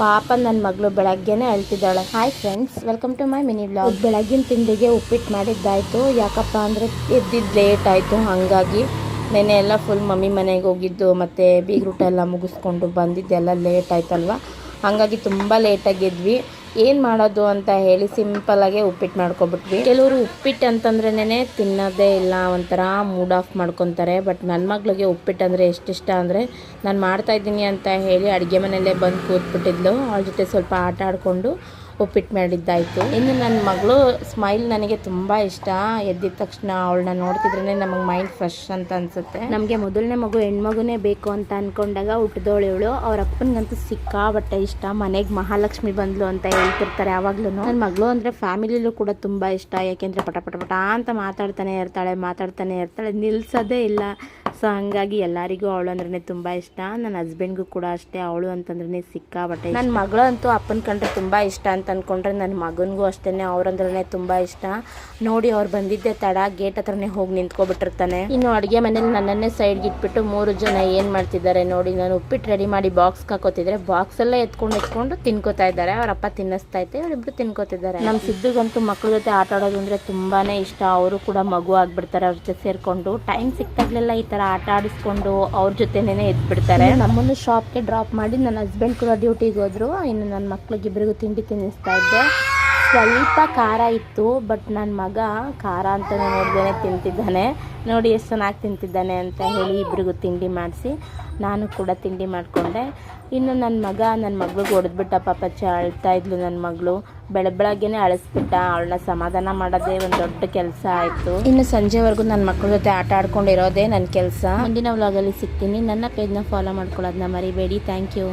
ಪಾಪ ನನ್ನ ಮಗಳು ಬೆಳಗ್ಗೆನೇ ಅಳ್ತಿದ್ದಾಳೆ. Hi friends, welcome to my mini vlog. ಬೆಳಗ್ಗಿನ ತಿಂಡಿಗೆ ಉಪ್ಪಿಟ್ಟು ಮಾಡಿದ್ದಾಯಿತು. ಯಾಕಪ್ಪ ಅಂದರೆ ಎದ್ದಿದ್ದು ಲೇಟ್ ಆಯಿತು, ಹಾಗಾಗಿ ನೆನೆ ಎಲ್ಲ ಫುಲ್ ಮಮ್ಮಿ ಮನೆಗೆ ಹೋಗಿದ್ದು ಮತ್ತು ಬೀಗ್ರೂಟ ಎಲ್ಲ ಮುಗಿಸ್ಕೊಂಡು ಬಂದಿದ್ದೆಲ್ಲ ಲೇಟ್ ಆಯ್ತಲ್ವ, ಹಾಗಾಗಿ ತುಂಬ ಲೇಟಾಗಿ ಎದ್ವಿ. ಏನು ಮಾಡೋದು ಅಂತ ಹೇಳಿ ಸಿಂಪಲ್ಲಾಗೆ ಉಪ್ಪಿಟ್ಟು ಮಾಡ್ಕೊಬಿಟ್ವಿ. ಕೆಲವರು ಉಪ್ಪಿಟ್ಟು ಅಂತಂದ್ರೇ ತಿನ್ನೋದೇ ಇಲ್ಲ, ಒಂಥರ ಮೂಡ್ ಆಫ್ ಮಾಡ್ಕೊತಾರೆ. ಬಟ್ ನನ್ನ ಮಗಳಿಗೆ ಉಪ್ಪಿಟ್ಟು ಅಂದರೆ ಎಷ್ಟಿಷ್ಟ ಅಂದರೆ, ನಾನು ಮಾಡ್ತಾಯಿದ್ದೀನಿ ಅಂತ ಹೇಳಿ ಅಡುಗೆ ಮನೆಯಲ್ಲೇ ಬಂದು ಕೂತ್ಬಿಟ್ಟಿದ್ಲು. ಅವಳ ಜೊತೆ ಸ್ವಲ್ಪ ಆಟ ಆಡಿಕೊಂಡು ಉಪ್ಪಿಟ್ಟು ಮಾಡಿದ್ದಾಯಿತು. ಇನ್ನು ನನ್ನ ಮಗಳು ಸ್ಮೈಲ್ ನನಗೆ ತುಂಬ ಇಷ್ಟ. ಎದ್ದಿದ ತಕ್ಷಣ ಅವಳನ್ನ ನೋಡ್ತಿದ್ರೇ ನಮಗೆ ಮೈಂಡ್ ಫ್ರೆಶ್ ಅಂತ ಅನಿಸುತ್ತೆ. ನಮಗೆ ಮೊದಲನೇ ಮಗು ಹೆಣ್ಮಗುನೇ ಬೇಕು ಅಂತ ಅಂದ್ಕೊಂಡಾಗ ಹುಟ್ಟಿದವಳು ಇವಳು. ಅವ್ರ ಅಪ್ಪನಿಗಂತೂ ಸಿಕ್ಕಾಬಟ್ಟೆ ಇಷ್ಟ. ಮನೆಗೆ ಮಹಾಲಕ್ಷ್ಮಿ ಬಂದ್ಲು ಅಂತ ಹೇಳ್ತಿರ್ತಾರೆ ಯಾವಾಗ್ಲೂ. ನನ್ನ ಮಗಳು ಅಂದರೆ ಫ್ಯಾಮಿಲಿಲೂ ಕೂಡ ತುಂಬ ಇಷ್ಟ. ಯಾಕೆಂದರೆ ಪಟ ಪಟ ಪಟ ಅಂತ ಮಾತಾಡ್ತಾನೆ ಇರ್ತಾಳೆ, ನಿಲ್ಸೋದೇ ಇಲ್ಲ. ಸೊ ಹಾಗಾಗಿ ಎಲ್ಲರಿಗೂ ಅವಳು ಅಂದ್ರೆ ತುಂಬ ಇಷ್ಟ. ನನ್ನ ಹಸ್ಬೆಂಡ್ಗೂ ಕೂಡ ಅಷ್ಟೇ, ಅವಳು ಅಂತಂದ್ರೆ ಸಿಕ್ಕಾಬಟ್ಟೆ. ನನ್ನ ಮಗಳು ಅಂತೂ ಅಪ್ಪನ ಕಂಡ್ರೆ ತುಂಬ ಇಷ್ಟ ಅಂತ ಅಂದ್ಕೊಂಡ್ರೆ ನನ್ನ ಮಗನಿಗೂ ಅಷ್ಟೇ ಅವ್ರಂದ್ರೆ ತುಂಬ ಇಷ್ಟ. ನೋಡಿ ಅವ್ರು ಬಂದಿದ್ದೆ ತಡ, ಗೇಟ್ ಹತ್ರನೇ ಹೋಗಿ ನಿಂತ್ಕೊಬಿಟ್ಟಿರ್ತಾನೆ. ಇನ್ನು ಅಡುಗೆ ಮನೇಲಿ ನನ್ನನ್ನೇ ಸೈಡ್ಗೆ ಇಟ್ಬಿಟ್ಟು 3 ಜನ ಏನು ಮಾಡ್ತಿದ್ದಾರೆ ನೋಡಿ. ನಾನು ಉಪ್ಪಿಟ್ಟು ರೆಡಿ ಮಾಡಿ ಬಾಕ್ಸ್ಗೆ ಹಾಕೋತಿದ್ರೆ ಬಾಕ್ಸೆಲ್ಲ ಎತ್ಕೊಂಡು ತಿನ್ಕೋತಾ ಇದ್ದಾರೆ. ಅವರಪ್ಪ ತಿನ್ನಿಸ್ತಾ ಇದ್ದೆ, ಅವರಿಬ್ರು ತಿನ್ಕೋತಿದ್ದಾರೆ. ನಮ್ಮ ಸಿದ್ದುಗಂತೂ ಮಕ್ಕಳ ಜೊತೆ ಆಟ ಆಡೋದು ಅಂದರೆ ತುಂಬಾ ಇಷ್ಟ. ಅವರು ಕೂಡ ಮಗು ಆಗಿಬಿಡ್ತಾರೆ ಅವ್ರ ಜೊತೆ ಸೇರಿಕೊಂಡು. ಟೈಮ್ ಸಿಕ್ತಾಗಲೆಲ್ಲ ಈ ಥರ ಆಟ ಆಡಿಸ್ಕೊಂಡು ಅವ್ರ ಜೊತೆನೇ ಎದ್ಬಿಡ್ತಾರೆ. ನಮ್ಮನ್ನು ಶಾಪ್ಗೆ ಡ್ರಾಪ್ ಮಾಡಿ ನನ್ನ ಹಸ್ಬೆಂಡ್ ಕೂಡ ಡ್ಯೂಟಿಗೆ ಹೋದ್ರು. ಇನ್ನು ನನ್ನ ಮಕ್ಳಿಗಿಬ್ಬರಿಗೂ ತಿಂಡಿ ತಿನ್ನಿಸ್ತಾ ಇದ್ದೆ. ಸ್ವಲ್ಪ ಖಾರ ಇತ್ತು, ಬಟ್ ನನ್ನ ಮಗ ಖಾರ ಅಂತ ನೋಡ್ದೇನೆ ತಿಂತಿದ್ದಾನೆ. ನೋಡಿ ಎಷ್ಟು ಚೆನ್ನಾಗಿ ತಿಂತಿದ್ದಾನೆ ಅಂತ ಹೇಳಿ ಇಬ್ಬರಿಗೂ ತಿಂಡಿ ಮಾಡಿಸಿ ನಾನು ಕೂಡ ತಿಂಡಿ ಮಾಡಿಕೊಂಡೆ. ಇನ್ನು ನನ್ನ ಮಗಳಿಗೆ ಹೊಡೆದ್ಬಿಟ್ಟ. ಪಾಪಚ್ಚ ಅಳ್ತಾ ಇದ್ಲು ನನ್ನ ಮಗಳು. ಬೆಳಗ್ಗೆನೆ ಅಳಿಸ್ಬಿಟ್ಟ. ಅವಳನ್ನ ಸಮಾಧಾನ ಮಾಡೋದೇ ಒಂದು ದೊಡ್ಡ ಕೆಲಸ ಆಯಿತು. ಇನ್ನು ಸಂಜೆವರೆಗೂ ನನ್ನ ಮಕ್ಕಳ ಜೊತೆ ಆಟ ಆಡ್ಕೊಂಡಿರೋದೇ ನನ್ನ ಕೆಲಸ. ಮುಂದಿನ ವ್ಲಾಗಲ್ಲಿ ಸಿಗ್ತೀನಿ. ನನ್ನ ಪೇಜ್ನ ಫಾಲೋ ಮಾಡ್ಕೊಳ್ಳೋದನ್ನ ಮರಿಬೇಡಿ. Thank you.